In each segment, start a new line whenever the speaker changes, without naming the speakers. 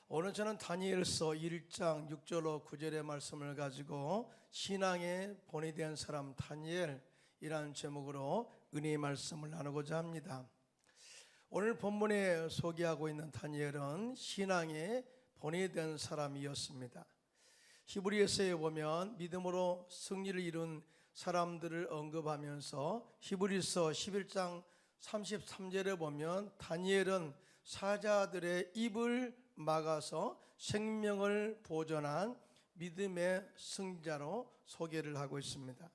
오늘 저는 다니엘서 1장 6절로 9절의 말씀을 가지고 신앙에 본이 된 사람 다니엘이라는 제목으로 은혜의 말씀을 나누고자 합니다. 오늘 본문에 소개하고 있는 다니엘은 신앙에 본이 된 사람이었습니다. 히브리서에 보면 믿음으로 승리를 이룬 사람들을 언급하면서 히브리서 11장 33절에 보면 다니엘은 사자들의 입을 막아서 생명을 보존한 믿음의 승자로 소개를 하고 있습니다.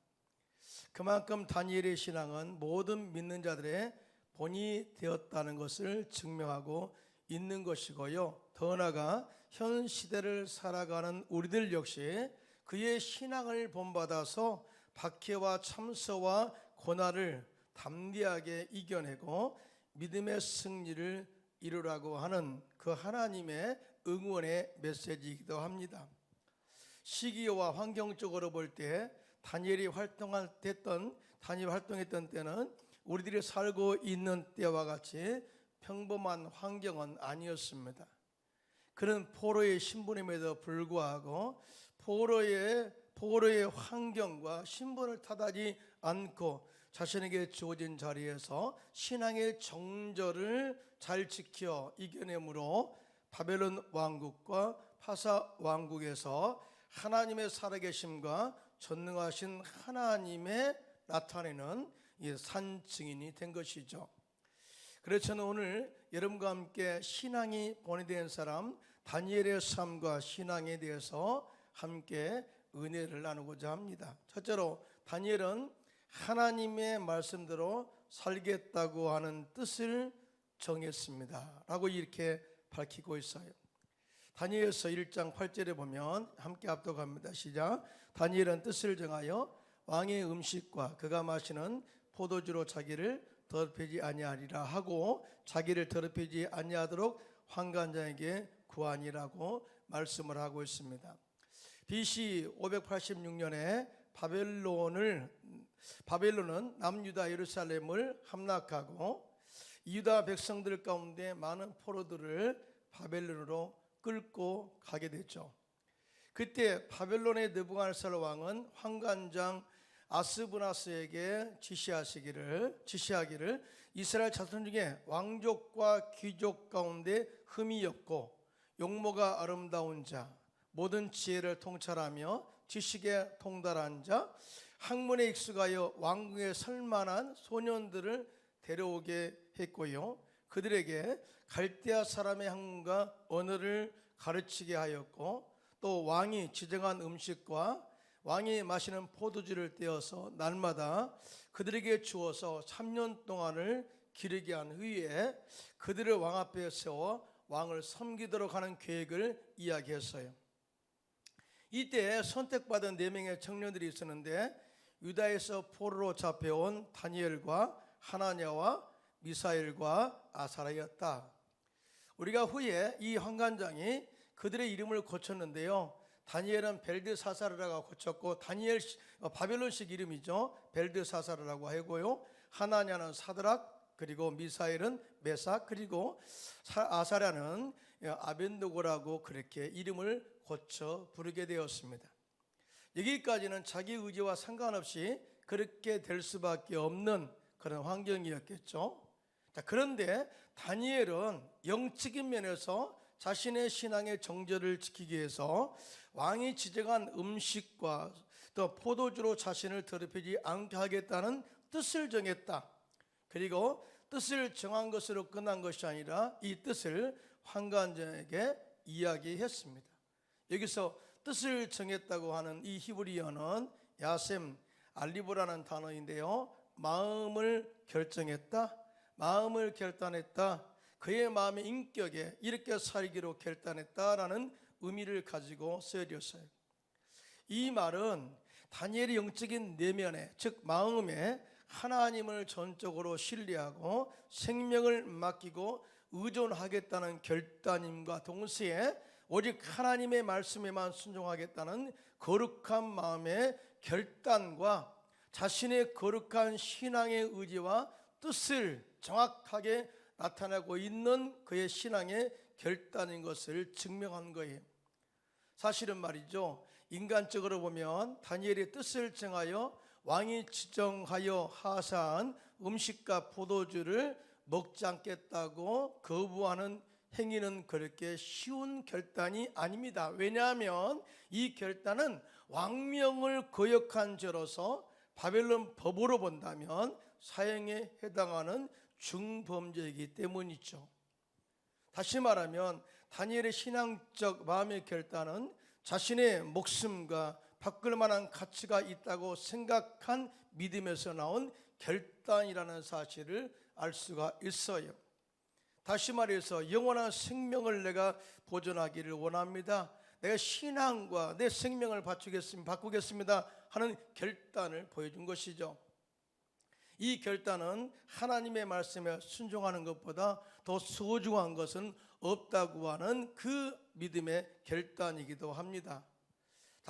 그만큼 다니엘의 신앙은 모든 믿는 자들의 본이 되었다는 것을 증명하고 있는 것이고요. 더 나아가 현 시대를 살아가는 우리들 역시 그의 신앙을 본받아서 박해와 참소와 고난을 담대하게 이겨내고 믿음의 승리를 이루라고 하는 그 하나님의 응원의 메시지이기도 합니다. 시기와 환경적으로 볼 때 다니엘이 활동했던 때는 우리들이 살고 있는 때와 같이 평범한 환경은 아니었습니다. 그는 포로의 신분임에도 불구하고 포로의 환경과 신분을 탓하지 않고 자신에게 주어진 자리에서 신앙의 정절을 잘 지켜 이겨내므로 바벨론 왕국과 파사 왕국에서 하나님의 살아계심과 전능하신 하나님의 나타내는 산증인이 된 것이죠. 그래서 저는 오늘 여러분과 함께 신앙이 본이 된 사람 다니엘의 삶과 신앙에 대해서 함께 은혜를 나누고자 합니다. 첫째로 다니엘은 하나님의 말씀대로 살겠다고 하는 뜻을 정했습니다 라고 이렇게 밝히고 있어요. 다니엘서 1장 8절에 보면 함께 압독합니다. 시작. 다니엘은 뜻을 정하여 왕의 음식과 그가 마시는 포도주로 자기를 더럽히지 아니하리라 하고 자기를 더럽히지 아니하도록 환관장에게 구하니라고 말씀을 하고 있습니다. BC 586년에 바벨론은 남유다 예루살렘을 함락하고 유다 백성들 가운데 많은 포로들을 바벨론으로 끌고 가게 됐죠. 그때 바벨론의 느부갓네살 왕은 환관장 아스부나스에게 지시하기를 이스라엘 자손 중에 왕족과 귀족 가운데 흠이 없고 용모가 아름다운 자, 모든 지혜를 통찰하며 지식에 통달한 자, 학문에 익숙하여 왕궁에 설만한 소년들을 데려오게 했고요. 그들에게 갈대아 사람의 학문과 언어를 가르치게 하였고 또 왕이 지정한 음식과 왕이 마시는 포도주를 떼어서 날마다 그들에게 주어서 3년 동안을 기르게 한 후에 그들을 왕 앞에 세워 왕을 섬기도록 하는 계획을 이야기했어요. 이때 선택받은 4명의 청년들이 있었는데 유다에서 포로로 잡혀온 다니엘과 하나냐와 미사엘과 아사랴였다. 우리가 후에 이 환관장이 그들의 이름을 고쳤는데요. 다니엘은 벨드사사르라고 고쳤고 바벨론식 이름이죠. 벨드사사르라고 하고요. 하나냐는 사드락, 그리고 미사엘은 메삭, 그리고 아사랴는 아벤노고라고 그렇게 이름을 고쳐 부르게 되었습니다. 여기까지는 자기 의지와 상관없이 그렇게 될 수밖에 없는 그런 환경이었겠죠. 그런데 다니엘은 영적인 면에서 자신의 신앙의 정절을 지키기 위해서 왕이 지정한 음식과 또 포도주로 자신을 더럽히지 않게 하겠다는 뜻을 정했다. 그리고 뜻을 정한 것으로 끝난 것이 아니라 이 뜻을 환관장에게 이야기했습니다. 여기서 뜻을 정했다고 하는 이 히브리어는 야셈 알리보라는 단어인데요. 마음을 결정했다, 마음을 결단했다, 그의 마음의 인격에 이렇게 살기로 결단했다라는 의미를 가지고 쓰여졌어요. 이 말은 다니엘의 영적인 내면에, 즉 마음에 하나님을 전적으로 신뢰하고 생명을 맡기고 의존하겠다는 결단임과 동시에 오직 하나님의 말씀에만 순종하겠다는 거룩한 마음의 결단과 자신의 거룩한 신앙의 의지와 뜻을 정확하게 나타내고 있는 그의 신앙의 결단인 것을 증명한 거예요. 사실은 말이죠, 인간적으로 보면 다니엘의 뜻을 정하여 왕이 지정하여 하사한 음식과 포도주를 먹지 않겠다고 거부하는 행위는 그렇게 쉬운 결단이 아닙니다. 왜냐하면 이 결단은 왕명을 거역한 죄로서 바벨론 법으로 본다면 사형에 해당하는 중범죄이기 때문이죠. 다시 말하면 다니엘의 신앙적 마음의 결단은 자신의 목숨과 바꿀 만한 가치가 있다고 생각한 믿음에서 나온 결단이라는 사실을 알 수가 있어요. 다시 말해서 영원한 생명을 내가 보존하기를 원합니다. 내가 신앙과 내 생명을 바꾸겠습니다 하는 결단을 보여준 것이죠. 이 결단은 하나님의 말씀에 순종하는 것보다 더 소중한 것은 없다고 하는 그 믿음의 결단이기도 합니다.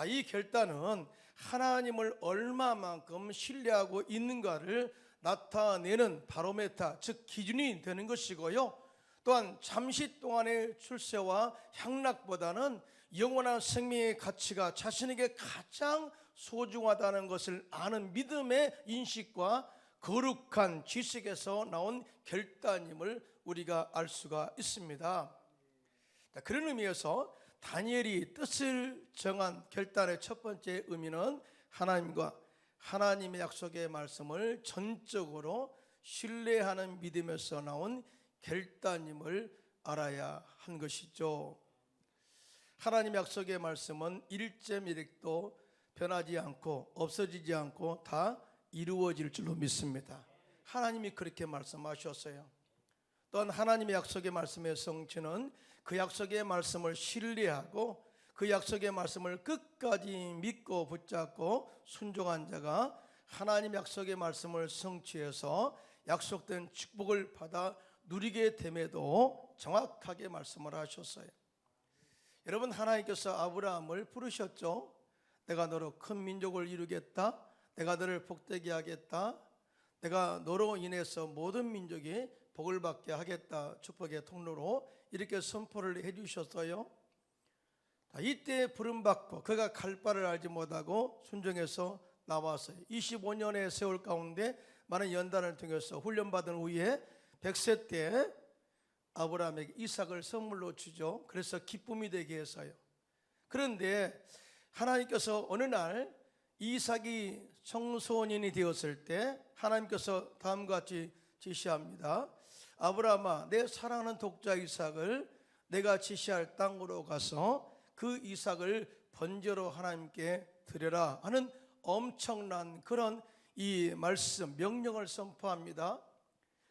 이 결단은 하나님을 얼마만큼 신뢰하고 있는가를 나타내는 바로메타, 즉 기준이 되는 것이고요. 또한 잠시 동안의 출세와 향락보다는 영원한 생명의 가치가 자신에게 가장 소중하다는 것을 아는 믿음의 인식과 거룩한 지식에서 나온 결단임을 우리가 알 수가 있습니다. 그런 의미에서 다니엘이 뜻을 정한 결단의 첫 번째 의미는 하나님과 하나님의 약속의 말씀을 전적으로 신뢰하는 믿음에서 나온 결단임을 알아야 한 것이죠. 하나님의 약속의 말씀은 1.1획도 변하지 않고 없어지지 않고 다 이루어질 줄로 믿습니다. 하나님이 그렇게 말씀하셨어요. 또한 하나님의 약속의 말씀의 성취는 그 약속의 말씀을 신뢰하고 그 약속의 말씀을 끝까지 믿고 붙잡고 순종한 자가 하나님의 약속의 말씀을 성취해서 약속된 축복을 받아 누리게 됨에도 정확하게 말씀을 하셨어요. 여러분, 하나님께서 아브라함을 부르셨죠. 내가 너로 큰 민족을 이루겠다. 내가 너를 복되게 하겠다. 내가 너로 인해서 모든 민족이 복을 받게 하겠다. 축복의 통로로 이렇게 선포를 해주셨어요. 이때 부름받고 그가 갈 바를 알지 못하고 순종해서 나왔어요. 25년의 세월 가운데 많은 연단을 통해서 훈련받은 후에 100세 때 아브라함에게 이삭을 선물로 주죠. 그래서 기쁨이 되게 해서요. 그런데 하나님께서 어느 날 이삭이 청소년이 되었을 때 하나님께서 다음과 같이 지시합니다. 아브라함아, 내 사랑하는 독자 이삭을 내가 지시할 땅으로 가서 그 이삭을 번제로 하나님께 드려라 하는 엄청난 그런 이 말씀, 명령을 선포합니다.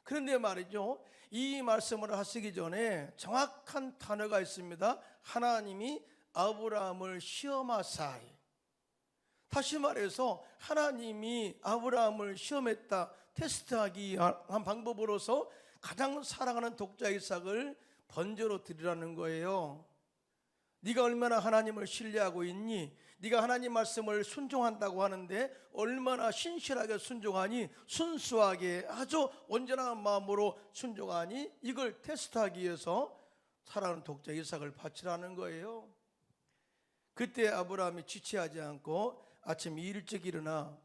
그런데 말이죠, 이 말씀을 하시기 전에 정확한 단어가 있습니다. 하나님이 아브라함을 시험하사이. 다시 말해서 하나님이 아브라함을 시험했다, 테스트하기 한 방법으로서 가장 사랑하는 독자 이삭을 번제로 드리라는 거예요. 네가 얼마나 하나님을 신뢰하고 있니? 네가 하나님 말씀을 순종한다고 하는데 얼마나 신실하게 순종하니? 순수하게 아주 온전한 마음으로 순종하니? 이걸 테스트하기 위해서 사랑하는 독자 이삭을 바치라는 거예요. 그때 아브라함이 지체하지 않고 아침 일찍 일어나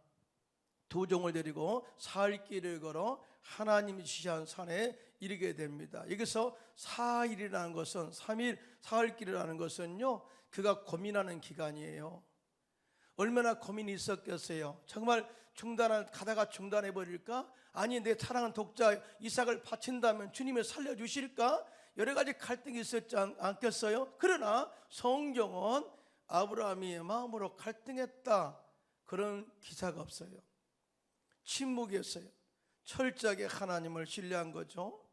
두 종을 데리고 사흘 길을 걸어 하나님이 지시한 산에 이르게 됩니다. 여기서 사일이라는 것은 3일 사흘 길이라는 것은요, 그가 고민하는 기간이에요. 얼마나 고민이 있었겠어요. 정말 가다가 중단해 버릴까? 아니, 내 사랑하는 독자 이삭을 바친다면 주님이 살려주실까? 여러 가지 갈등이 있었지 않겠어요? 그러나 성경은 아브라함이 마음으로 갈등했다, 그런 기사가 없어요. 침묵이었어요. 철저하게 하나님을 신뢰한 거죠.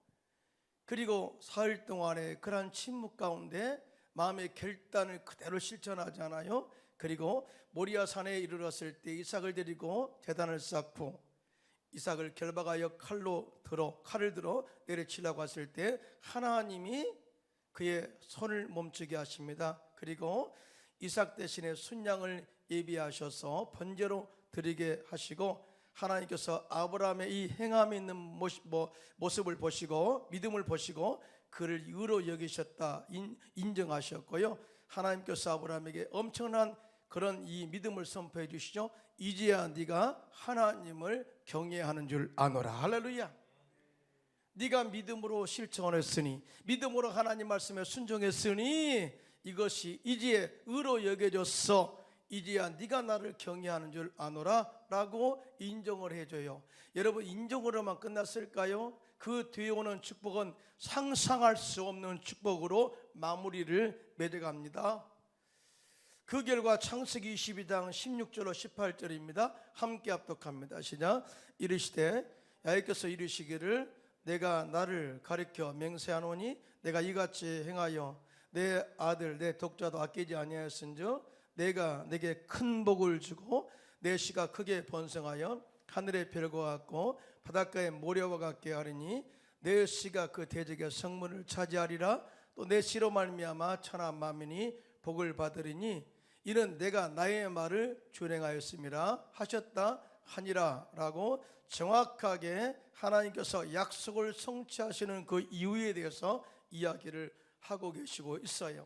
그리고 사흘 동안의 그러한 침묵 가운데 마음의 결단을 그대로 실천하잖아요. 그리고 모리아 산에 이르렀을 때 이삭을 데리고 제단을 쌓고 이삭을 결박하여 칼을 들어 내려치려고 했을 때 하나님이 그의 손을 멈추게 하십니다. 그리고 이삭 대신에 순양을 예비하셔서 번제로 드리게 하시고, 하나님께서 아브라함의 이 행함이 있는 모습을 보시고 믿음을 보시고 그를 의로 여기셨다 인정하셨고요. 하나님께서 아브라함에게 엄청난 그런 이 믿음을 선포해 주시죠. 이제야 네가 하나님을 경외하는 줄 아노라. 할렐루야. 네가 믿음으로 실천을 했으니, 믿음으로 하나님 말씀에 순종했으니 이것이 이제 의로 여겨졌어. 이제야 네가 나를 경외하는 줄 아노라 라고 인정을 해줘요. 여러분, 인정으로만 끝났을까요? 그 뒤에 오는 축복은 상상할 수 없는 축복으로 마무리를 맺어갑니다. 그 결과 창세기 22장 16절로 18절입니다. 함께 합독합니다. 시작. 이르시되 야훼께서 이르시기를 내가 나를 가리켜 맹세하노니 내가 이같이 행하여 내 아들 내 독자도 아끼지 아니하였은즉 내가 내게 큰 복을 주고 내 씨가 크게 번성하여 하늘의 별과 같고 바닷가의 모래와 같게 하리니 내 씨가 그 대적의 성문을 차지하리라. 또 내 씨로 말미암아 천하 만민이 복을 받으리니 이는 내가 나의 말을 준행하였음이라 하셨다 하니라 라고 정확하게 하나님께서 약속을 성취하시는 그 이유에 대해서 이야기를 하고 계시고 있어요.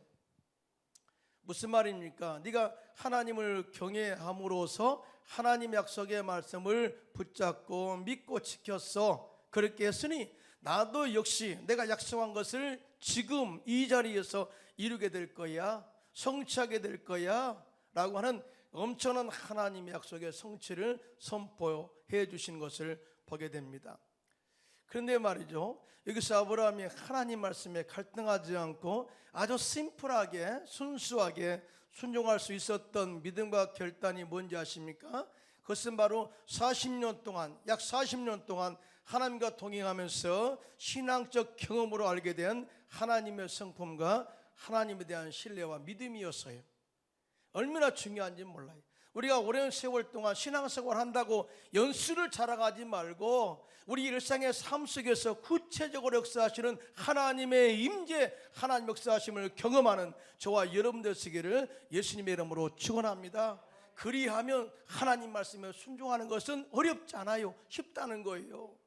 무슨 말입니까? 네가 하나님을 경외함으로써 하나님 약속의 말씀을 붙잡고 믿고 지켰어. 그렇게 했으니 나도 역시 내가 약속한 것을 지금 이 자리에서 이루게 될 거야, 성취하게 될 거야 라고 하는 엄청난 하나님의 약속의 성취를 선포해 주신 것을 보게 됩니다. 그런데 말이죠, 여기서 아브라함이 하나님 말씀에 갈등하지 않고 아주 심플하게 순수하게 순종할 수 있었던 믿음과 결단이 뭔지 아십니까? 그것은 바로 40년 동안, 약 40년 동안 하나님과 동행하면서 신앙적 경험으로 알게 된 하나님의 성품과 하나님에 대한 신뢰와 믿음이었어요. 얼마나 중요한지 몰라요. 우리가 오랜 세월 동안 신앙생활 한다고 연수를 자랑하지 말고 우리 일상의 삶 속에서 구체적으로 역사하시는 하나님의 임재, 하나님 역사하심을 경험하는 저와 여러분들 되시기를 예수님의 이름으로 축원합니다. 그리하면 하나님 말씀에 순종하는 것은 어렵지 않아요. 쉽다는 거예요.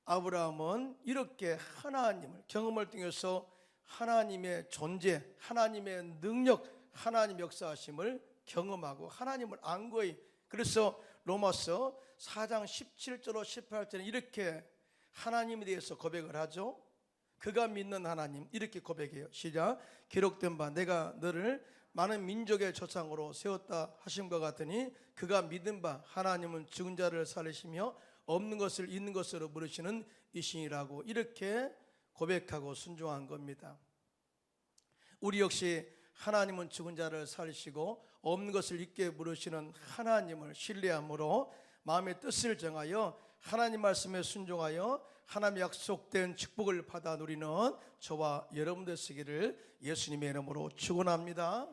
아브라함은 이렇게 하나님을 경험을 통해서 하나님의 존재, 하나님의 능력, 하나님 역사하심을 경험하고 하나님을 안 거예요. 그래서 로마서 4장 17절로 18절에 이렇게 하나님에 대해서 고백을 하죠. 그가 믿는 하나님, 이렇게 고백해요. 시작. 기록된 바 내가 너를 많은 민족의 조상으로 세웠다 하심과 같으니 그가 믿은 바 하나님은 죽은 자를 살리시며 없는 것을 있는 것으로 부르시는 이신이라고 이렇게 고백하고 순종한 겁니다. 우리 역시 하나님은 죽은 자를 살리시고 없는 것을 있게 부르시는 하나님을 신뢰함으로 마음의 뜻을 정하여 하나님 말씀에 순종하여 하나님 약속된 축복을 받아 누리는 저와 여러분 되시기를 예수님의 이름으로 축원합니다.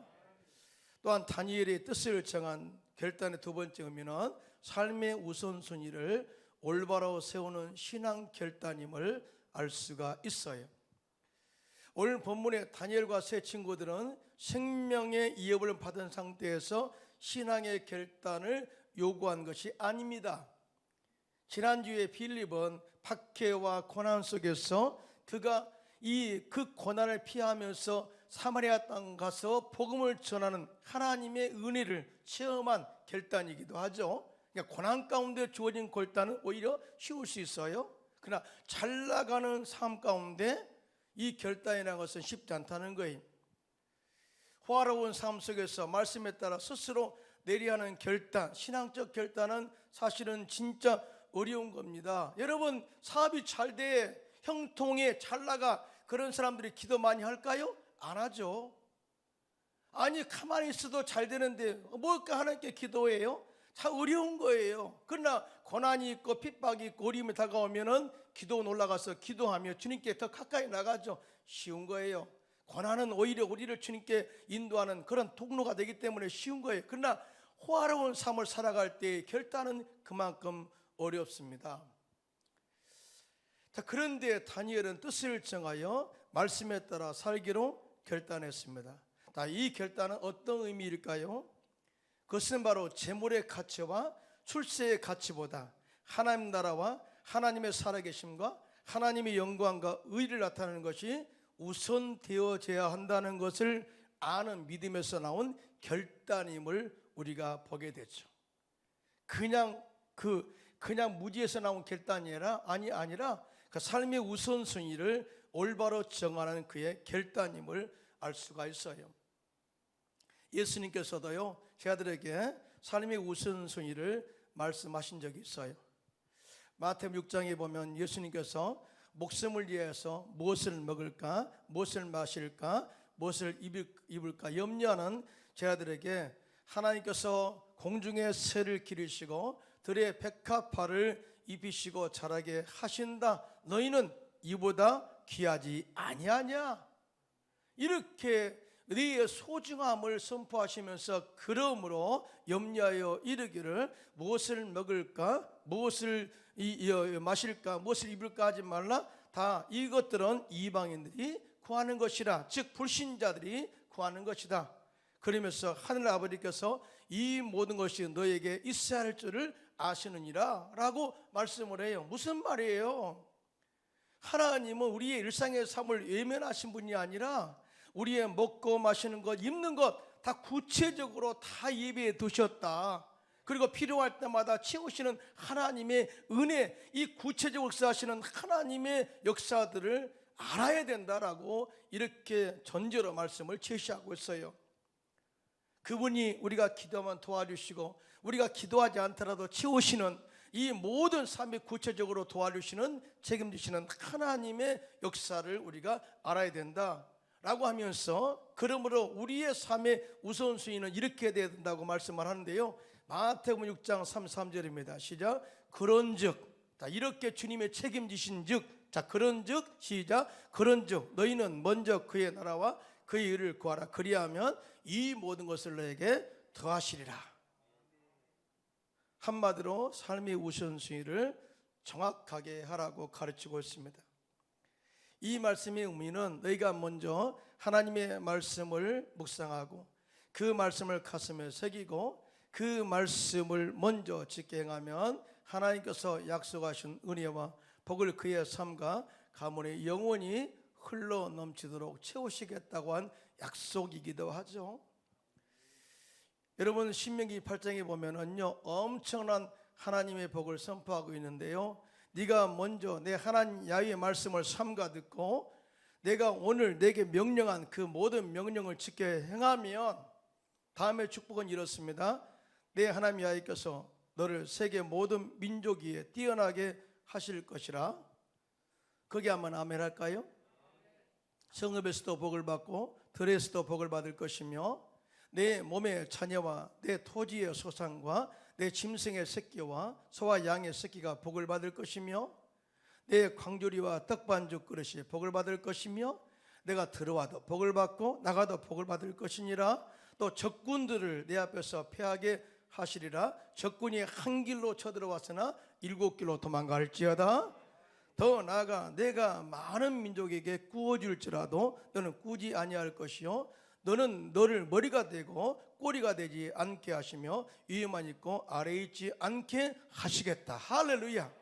또한 다니엘의 뜻을 정한 결단의 두 번째 의미는 삶의 우선순위를 올바로 세우는 신앙 결단임을 알 수가 있어요. 오늘 본문의 다니엘과 세 친구들은 생명의 위협을 받은 상태에서 신앙의 결단을 요구한 것이 아닙니다. 지난주에 빌립은 박해와 고난 속에서 그가 그 고난을 피하면서 사마리아 땅 가서 복음을 전하는 하나님의 은혜를 체험한 결단이기도 하죠. 그러니까 고난 가운데 주어진 결단은 오히려 쉬울 수 있어요. 그러나 잘 나가는 삶 가운데 이 결단이라는 것은 쉽지 않다는 거예요. 호화로운 삶 속에서 말씀에 따라 스스로 내려야 하는 결단, 신앙적 결단은 사실은 진짜 어려운 겁니다. 여러분, 사업이 잘 돼, 형통해, 잘 나가, 그런 사람들이 기도 많이 할까요? 안 하죠. 아니, 가만히 있어도 잘 되는데 뭘까 하나님께 기도해요? 참 어려운 거예요. 그러나 고난이 있고 핍박이 있고 어려움이 다가오면은 기도원 올라가서 기도하며 주님께 더 가까이 나가죠. 쉬운 거예요. 고난은 오히려 우리를 주님께 인도하는 그런 통로가 되기 때문에 쉬운 거예요. 그러나 호화로운 삶을 살아갈 때 결단은 그만큼 어렵습니다. 자, 그런데 다니엘은 뜻을 정하여 말씀에 따라 살기로 결단했습니다. 자, 이 결단은 어떤 의미일까요? 그것은 바로 재물의 가치와 출세의 가치보다 하나님 나라와 하나님의 살아계심과 하나님의 영광과 의를 나타내는 것이 우선되어져야 한다는 것을 아는 믿음에서 나온 결단임을 우리가 보게 되죠. 그냥 무지에서 나온 결단이 아니라 그 삶의 우선순위를 올바로 정하는 그의 결단임을 알 수가 있어요. 예수님께서도요, 제자들에게 삶의 우선순위를 말씀하신 적이 있어요. 마태복음 6장에 보면 예수님께서 목숨을 위해서 무엇을 먹을까, 무엇을 마실까, 무엇을 입을까 염려하는 제자들에게 하나님께서 공중의 새를 기르시고 들의 백합화를 입히시고 자라게 하신다. 너희는 이보다 귀하지 아니하냐? 이렇게 너희의 소중함을 선포하시면서 그러므로 염려하여 이르기를 무엇을 먹을까, 무엇을 마실까, 무엇을 입을까 하지 말라. 다 이것들은 이방인들이 구하는 것이라, 즉 불신자들이 구하는 것이다. 그러면서 하늘 아버지께서 이 모든 것이 너에게 있어야 할 줄을 아시느니라 라고 말씀을 해요. 무슨 말이에요? 하나님은 우리의 일상의 삶을 외면하신 분이 아니라 우리의 먹고 마시는 것, 입는 것 다 구체적으로 다 예배해 두셨다. 그리고 필요할 때마다 채우시는 하나님의 은혜, 이 구체적으로 역사하시는 하나님의 역사들을 알아야 된다라고 이렇게 전제로 말씀을 제시하고 있어요. 그분이 우리가 기도하면 도와주시고 우리가 기도하지 않더라도 채우시는 이 모든 삶에 구체적으로 도와주시는, 책임지시는 하나님의 역사를 우리가 알아야 된다라고 하면서, 그러므로 우리의 삶의 우선순위는 이렇게 돼야 된다고 말씀을 하는데요. 마태복음 6장 33절입니다. 시작. 그런즉, 이렇게 주님의 책임지신즉, 그런즉, 시작. 그런즉 너희는 먼저 그의 나라와 그의 의를 구하라. 그리하면 이 모든 것을 너에게 더하시리라. 한마디로 삶의 우선순위를 정확하게 하라고 가르치고 있습니다. 이 말씀의 의미는 너희가 먼저 하나님의 말씀을 묵상하고 그 말씀을 가슴에 새기고 그 말씀을 먼저 지켜 행하면 하나님께서 약속하신 은혜와 복을 그의 삶과 가문의 영원히 흘러 넘치도록 채우시겠다고 한 약속이기도 하죠. 여러분, 신명기 8장에 보면은요, 엄청난 하나님의 복을 선포하고 있는데요, 네가 먼저 내 하나님 야훼의 말씀을 삼가 듣고 내가 오늘 내게 명령한 그 모든 명령을 지켜 행하면 다음의 축복은 이렇습니다. 내 하나님 야훼께서 너를 세계 모든 민족 위에 뛰어나게 하실 것이라. 거기 한번 아멘 할까요? 성읍에서도 복을 받고 들에서도 복을 받을 것이며 내 몸의 자녀와 내 토지의 소산과 내 짐승의 새끼와 소와 양의 새끼가 복을 받을 것이며 내 광주리와 떡반죽 그릇이 복을 받을 것이며 내가 들어와도 복을 받고 나가도 복을 받을 것이니라. 또 적군들을 내 앞에서 패하게 하시리라. 적군이 한 길로 쳐들어왔으나 7길로 도망갈지어다. 더 나아가 내가 많은 민족에게 구워줄지라도 너는 꾸지 아니할 것이요 너는 너를 머리가 되고 꼬리가 되지 않게 하시며 위에만 있고 아래에 있지 않게 하시겠다. 할렐루야.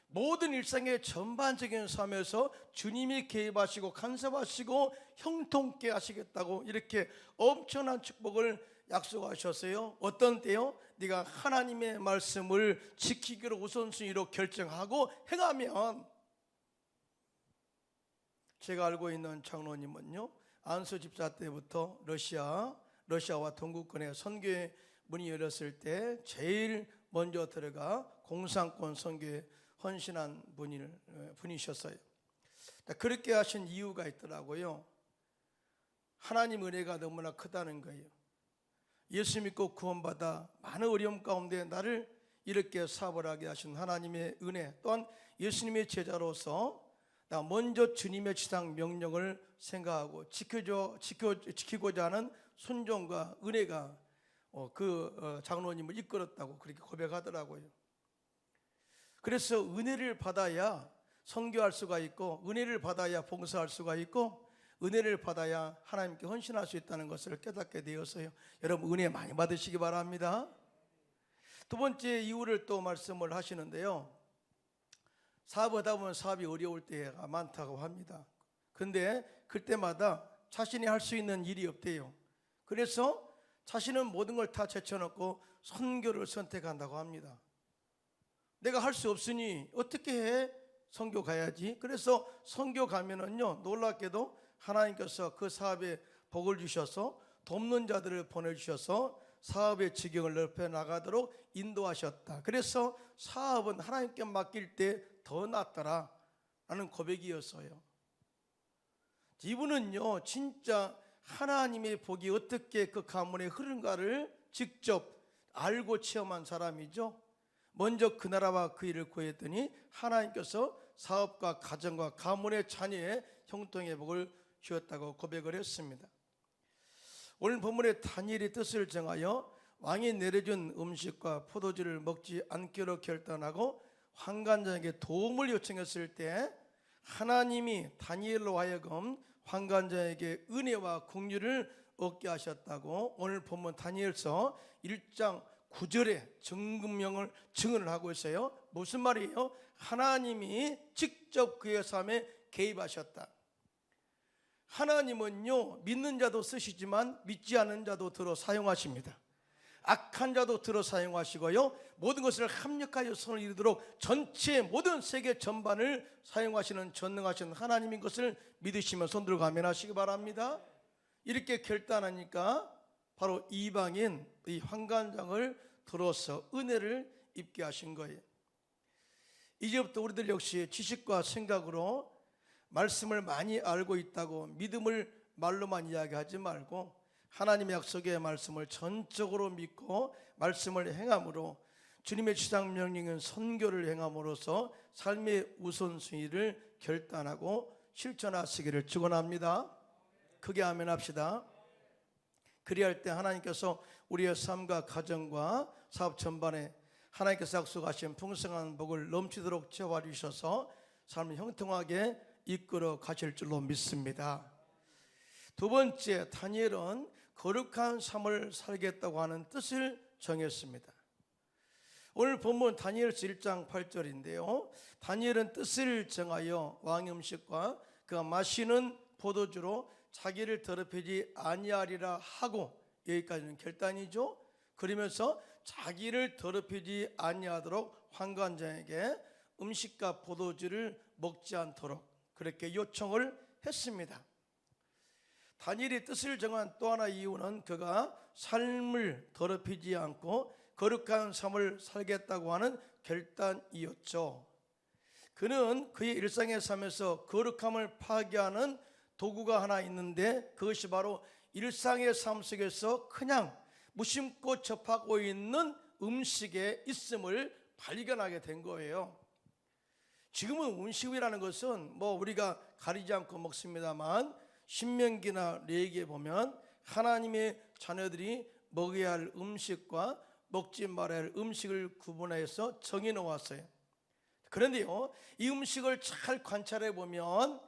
모든 일상의 전반적인 삶에서 주님이 개입하시고 간섭하시고 형통케 하시겠다고 이렇게 엄청난 축복을 약속하셨어요. 어떤 때요? 네가 하나님의 말씀을 지키기로 우선순위로 결정하고 행하면. 제가 알고 있는 장로님은요, 안수 집사 때부터 러시아와 동구권에 선교의 문이 열렸을 때 제일 먼저 들어가 공산권 선교에 헌신한 분이셨어요. 그렇게 하신 이유가 있더라고요. 하나님 은혜가 너무나 크다는 거예요. 예수 믿고 구원받아 많은 어려움 가운데 나를 이렇게 사업을 하게 하신 하나님의 은혜, 또한 예수님의 제자로서 나 먼저 주님의 지상 명령을 생각하고 지키고자 하는 순종과 은혜가 장로님을 이끌었다고 그렇게 고백하더라고요. 그래서 은혜를 받아야 선교할 수가 있고, 은혜를 받아야 봉사할 수가 있고, 은혜를 받아야 하나님께 헌신할 수 있다는 것을 깨닫게 되었어요. 여러분, 은혜 많이 받으시기 바랍니다. 두 번째 이유를 또 말씀을 하시는데요, 사업하다 보면 사업이 어려울 때가 많다고 합니다. 근데 그때마다 자신이 할 수 있는 일이 없대요. 그래서 자신은 모든 걸 다 제쳐놓고 선교를 선택한다고 합니다. 내가 할 수 없으니 어떻게 해? 선교 가야지. 그래서 선교 가면은요, 놀랍게도 하나님께서 그 사업에 복을 주셔서 돕는 자들을 보내주셔서 사업의 지경을 넓혀 나가도록 인도하셨다. 그래서 사업은 하나님께 맡길 때 더 낫더라 라는 고백이었어요. 이분은요, 진짜 하나님의 복이 어떻게 그 가문에 흐른가를 직접 알고 체험한 사람이죠. 먼저 그 나라와 그 일을 구했더니 하나님께서 사업과 가정과 가문의 자녀의 형통의 복을 주었다고 고백을 했습니다. 오늘 본문의 다니엘의 뜻을 정하여 왕이 내려준 음식과 포도주를 먹지 않기로 결단하고 환관장에게 도움을 요청했을 때 하나님이 다니엘로 하여금 환관장에게 은혜와 긍휼을 얻게 하셨다고 오늘 본문 다니엘서 1장 9절에 증언을 하고 있어요. 무슨 말이에요? 하나님이 직접 그의 삶에 개입하셨다. 하나님은요, 믿는 자도 쓰시지만 믿지 않는 자도 들어 사용하십니다. 악한 자도 들어 사용하시고요, 모든 것을 합력하여 선을 이루도록 전체 모든 세계 전반을 사용하시는 전능하신 하나님인 것을 믿으시면 손 들고 아멘하시기 바랍니다. 이렇게 결단하니까 바로 이방인 이 환관장을 들어서 은혜를 입게 하신 거예요. 이제부터 우리들 역시 지식과 생각으로 말씀을 많이 알고 있다고 믿음을 말로만 이야기하지 말고 하나님의 약속의 말씀을 전적으로 믿고 말씀을 행함으로 주님의 지상명령인 선교를 행함으로써 삶의 우선순위를 결단하고 실천하시기를 축원합니다. 크게 아멘 합시다. 그리할 때 하나님께서 우리의 삶과 가정과 사업 전반에 하나님께서 약속하신 풍성한 복을 넘치도록 채워주셔서 삶을 형통하게 이끌어 가실 줄로 믿습니다. 두 번째, 다니엘은 거룩한 삶을 살겠다고 하는 뜻을 정했습니다. 오늘 본문 다니엘서 1장 8절인데요, 다니엘은 뜻을 정하여 왕의 음식과 그가 마시는 포도주로 자기를 더럽히지 아니하리라 하고, 여기까지는 결단이죠. 그러면서 자기를 더럽히지 아니하도록 환관장에게 음식과 포도주를 먹지 않도록 그렇게 요청을 했습니다. 다니엘이 뜻을 정한 또 하나 이유는 그가 삶을 더럽히지 않고 거룩한 삶을 살겠다고 하는 결단이었죠. 그는 그의 일상의 삶에서 거룩함을 파괴하는 도구가 하나 있는데 그것이 바로 일상의 삶 속에서 그냥 무심코 접하고 있는 음식에 있음을 발견하게 된 거예요. 지금은 음식이라는 것은 뭐 우리가 가리지 않고 먹습니다만 신명기나 레위기에 보면 하나님의 자녀들이 먹어야 할 음식과 먹지 말아야 할 음식을 구분해서 정해 놓았어요. 그런데요, 이 음식을 잘 관찰해 보면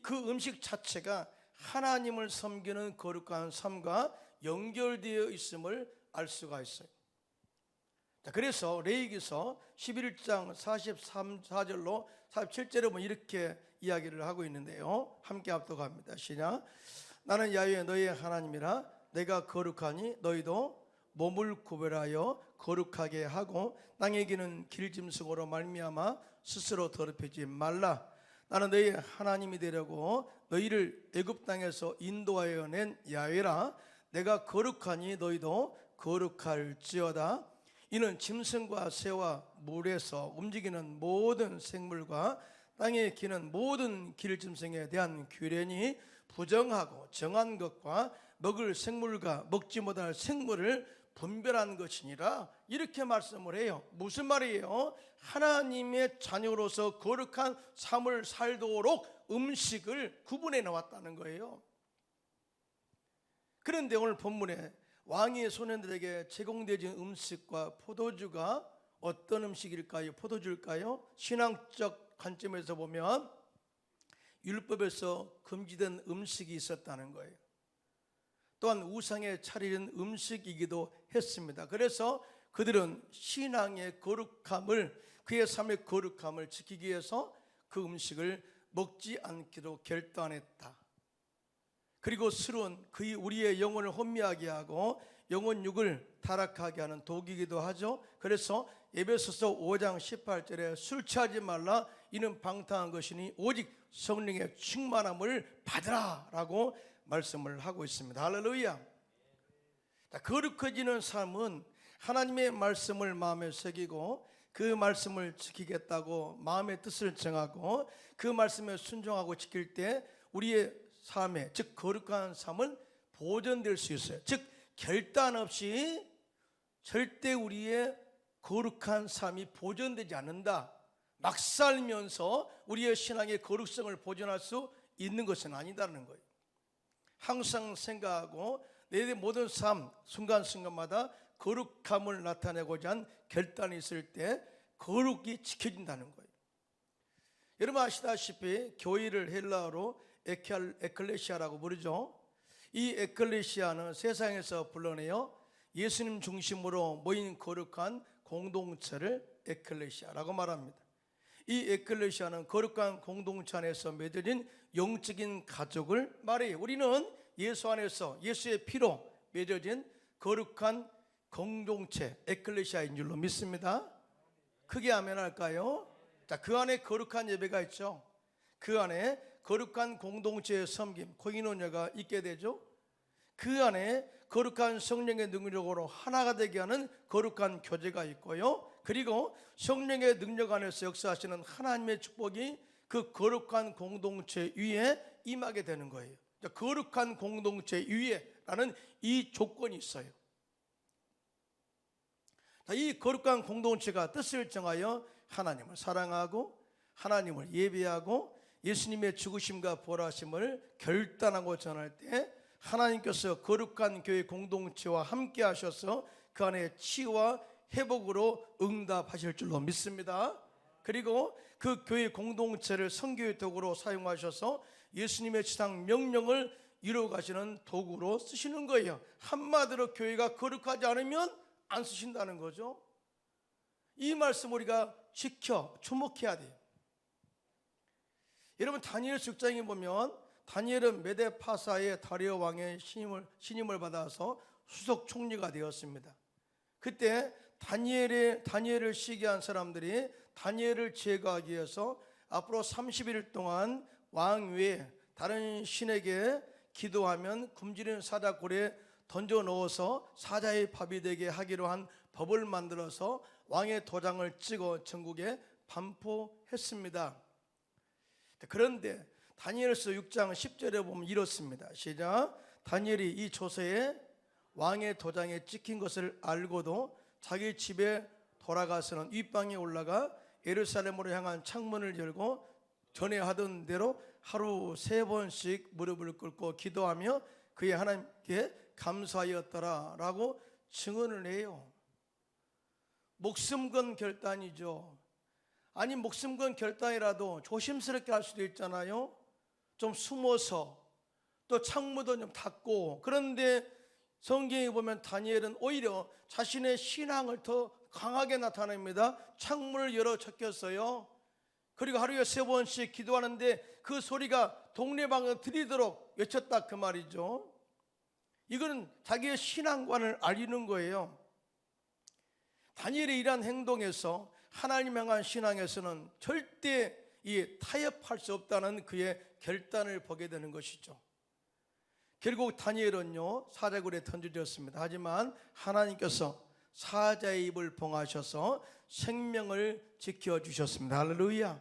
그 음식 자체가 하나님을 섬기는 거룩한 삶과 연결되어 있음을 알 수가 있어요. 그래서 레위기서 11장 43절로 47절에 보면 이렇게 이야기를 하고 있는데요, 함께 합독합니다. 시작. 나는 야훼 너희의 하나님이라. 내가 거룩하니 너희도 몸을 구별하여 거룩하게 하고 땅에 기는 길짐승으로 말미암아 스스로 더럽히지 말라. 나는 너희의 하나님이 되려고 너희를 애굽 땅에서 인도하여 낸 야훼라. 내가 거룩하니 너희도 거룩할지어다. 이는 짐승과 새와 물에서 움직이는 모든 생물과 땅에 기는 모든 길짐승에 대한 규례니 부정하고 정한 것과 먹을 생물과 먹지 못할 생물을 분별한 것이니라. 이렇게 말씀을 해요. 무슨 말이에요? 하나님의 자녀로서 거룩한 삶을 살도록 음식을 구분해 놓았다는 거예요. 그런데 오늘 본문에 왕의 소년들에게 제공되어진 음식과 포도주가 어떤 음식일까요? 포도주일까요? 신앙적 관점에서 보면 율법에서 금지된 음식이 있었다는 거예요. 또한 우상에 차리는 음식이기도 했습니다. 그래서 그들은 신앙의 거룩함을 그의 삶의 거룩함을 지키기 위해서 그 음식을 먹지 않기로 결단했다. 그리고 술은 우리의 영혼을 혼미하게 하고 영혼육을 타락하게 하는 독이기도 하죠. 그래서 에베소서 5장 18절에 술 취하지 말라, 이는 방탕한 것이니 오직 성령의 충만함을 받으라 라고 말씀을 하고 있습니다. 할렐루야. 거룩해지는 삶은 하나님의 말씀을 마음에 새기고 그 말씀을 지키겠다고 마음의 뜻을 정하고 그 말씀에 순종하고 지킬 때 우리의 삶에, 즉 거룩한 삶은 보존될 수 있어요. 즉 결단 없이 절대 우리의 거룩한 삶이 보존되지 않는다. 막 살면서 우리의 신앙의 거룩성을 보존할 수 있는 것은 아니다는 거예요. 항상 생각하고 내 모든 삶 순간순간마다 거룩함을 나타내고자 한 결단이 있을 때 거룩이 지켜진다는 거예요. 여러분 아시다시피 교회를 헬라어로 에클레시아라고 부르죠. 이 에클레시아는 세상에서 불러내어 예수님 중심으로 모인 거룩한 공동체를 에클레시아라고 말합니다. 이 에클레시아는 거룩한 공동체 안에서 맺어진 영적인 가족을 말해요. 우리는 예수 안에서 예수의 피로 맺어진 거룩한 공동체 에클레시아인 줄로 믿습니다. 크게 아멘 할까요? 자, 그 안에 거룩한 예배가 있죠. 그 안에 거룩한 공동체의 섬김, 코이노냐가 있게 되죠. 그 안에 거룩한 성령의 능력으로 하나가 되게 하는 거룩한 교제가 있고요. 그리고 성령의 능력 안에서 역사하시는 하나님의 축복이 그 거룩한 공동체 위에 임하게 되는 거예요. 거룩한 공동체 위에라는 이 조건이 있어요. 이 거룩한 공동체가 뜻을 정하여 하나님을 사랑하고 하나님을 예배하고 예수님의 죽으심과 부활하심을 결단하고 전할 때 하나님께서 거룩한 교회 공동체와 함께 하셔서 그 안에 치유와 회복으로 응답하실 줄로 믿습니다. 그리고 그 교회 공동체를 선교의 도구로 사용하셔서 예수님의 지상 명령을 이루어가시는 도구로 쓰시는 거예요. 한마디로 교회가 거룩하지 않으면 안 쓰신다는 거죠. 이 말씀 우리가 지켜 주목해야 돼요. 여러분 다니엘 6장에 보면 다니엘은 메데파사의 다리오 왕의 신임을 받아서 수석 총리가 되었습니다. 그때 다니엘을 시기한 사람들이 다니엘을 제거하기 위해서 앞으로 30일 동안 왕 외에 다른 신에게 기도하면 굶주린 사자 굴에 던져 넣어서 사자의 밥이 되게 하기로 한 법을 만들어서 왕의 도장을 찍어 전국에 반포했습니다. 그런데 다니엘서 6장 10절에 보면 이렇습니다. 시작. 다니엘이 이 조서에 왕의 도장에 찍힌 것을 알고도 자기 집에 돌아가서는 윗방에 올라가 예루살렘으로 향한 창문을 열고 전에 하던 대로 하루 3번씩 무릎을 꿇고 기도하며 그의 하나님께 감사하였더라 라고 증언을 해요. 목숨 건 결단이죠. 아니 목숨 건 결단이라도 조심스럽게 할 수도 있잖아요. 좀 숨어서 또 창문도 좀 닫고. 그런데 성경에 보면 다니엘은 오히려 자신의 신앙을 더 강하게 나타냅니다. 창문을 열어 적혔어요. 그리고 하루에 3번씩 기도하는데 그 소리가 동네방에 들리도록 외쳤다 그 말이죠. 이거는 자기의 신앙관을 알리는 거예요. 다니엘의 이러한 행동에서 하나님 향한 신앙에서는 절대 타협할 수 없다는 그의 결단을 보게 되는 것이죠. 결국 다니엘은요 사자굴에 던져졌습니다. 하지만 하나님께서 사자의 입을 봉하셔서 생명을 지켜주셨습니다. 할렐루야.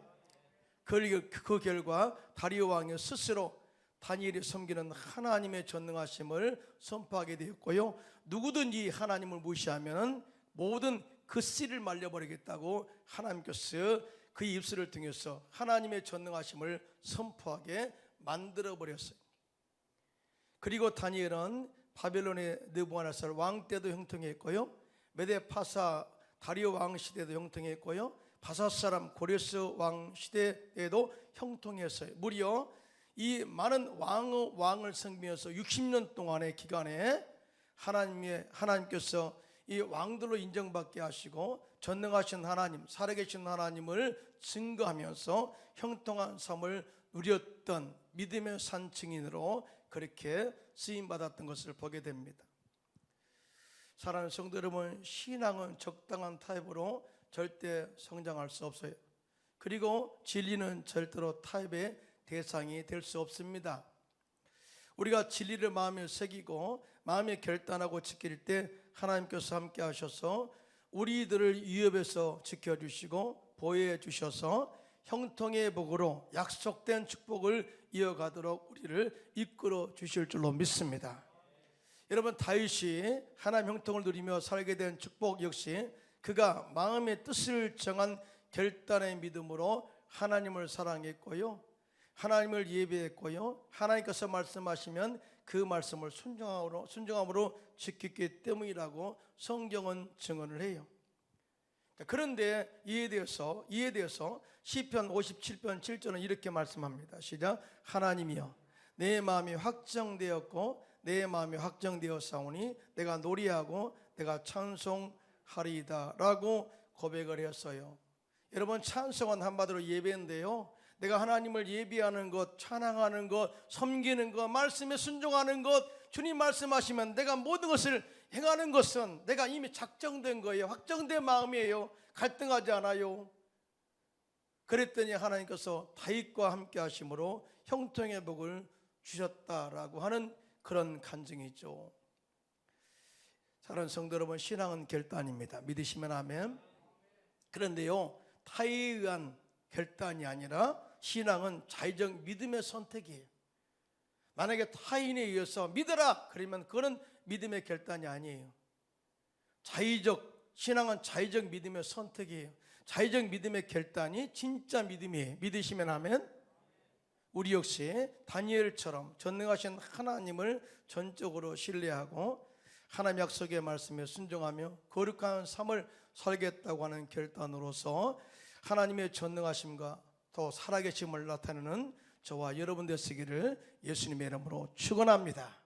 그 결과 다리오 왕이 스스로 다니엘이 섬기는 하나님의 전능하심을 선포하게 되었고요. 누구든지 하나님을 무시하면 모든 그 씨를 말려버리겠다고 하나님께서 그 입술을 통해서 하나님의 전능하심을 선포하게 만들어버렸어요. 그리고 다니엘은 바벨론의 느부갓네살 왕 때도 형통했고요, 메데파사 다리오 왕 시대도 형통했고요, 바사 사람 고레스 왕 시대에도 형통했어요. 무려 이 많은 왕을 섬기면서 60년 동안의 기간에 하나님께서 이 왕들로 인정받게 하시고 전능하신 하나님, 살아계신 하나님을 증거하면서 형통한 삶을 누렸던 믿음의 산 증인으로 그렇게 쓰임받았던 것을 보게 됩니다. 사랑하는 성도 여러분, 신앙은 적당한 타입으로 절대 성장할 수 없어요. 그리고 진리는 절대로 타입의 대상이 될 수 없습니다. 우리가 진리를 마음에 새기고 마음에 결단하고 지킬 때 하나님께서 함께 하셔서 우리들을 위협에서 지켜주시고 보호해 주셔서 형통의 복으로 약속된 축복을 이어가도록 우리를 이끌어 주실 줄로 믿습니다. 여러분, 다윗이 하나님 형통을 누리며 살게 된 축복 역시 그가 마음의 뜻을 정한 결단의 믿음으로 하나님을 사랑했고요, 하나님을 예배했고요, 하나님께서 말씀하시면 그 말씀을 순종함으로 지켰기 때문이라고 성경은 증언을 해요. 그런데 이에 대해서 시편 57편 7절은 이렇게 말씀합니다. 시작. 하나님이여, 내 마음이 확정되었고 내 마음이 확정되었사오니 내가 노래하고 내가 찬송하리이다 라고 고백을 했어요. 여러분, 찬송은 한마디로 예배인데요, 내가 하나님을 예배하는 것, 찬양하는 것, 섬기는 것, 말씀에 순종하는 것, 주님 말씀하시면 내가 모든 것을 행하는 것은 내가 이미 작정된 거예요. 확정된 마음이에요. 갈등하지 않아요. 그랬더니 하나님께서 다윗과 함께 하심으로 형통의 복을 주셨다라고 하는 그런 간증이죠. 사랑하는 성도 여러분, 신앙은 결단입니다. 믿으시면 아멘. 그런데요, 타에 의한 결단이 아니라 신앙은 자의적 믿음의 선택이에요. 만약에 타인에 의해서 믿어라 그러면 그거는 믿음의 결단이 아니에요. 신앙은 자의적 믿음의 선택이에요. 자의적 믿음의 결단이 진짜 믿음이에요. 믿으시면 아멘. 우리 역시 다니엘처럼 전능하신 하나님을 전적으로 신뢰하고 하나님 약속의 말씀에 순종하며 거룩한 삶을 살겠다고 하는 결단으로서 하나님의 전능하심과 또 살아계심을 나타내는 저와 여러분 되시기를 예수님의 이름으로 축원합니다.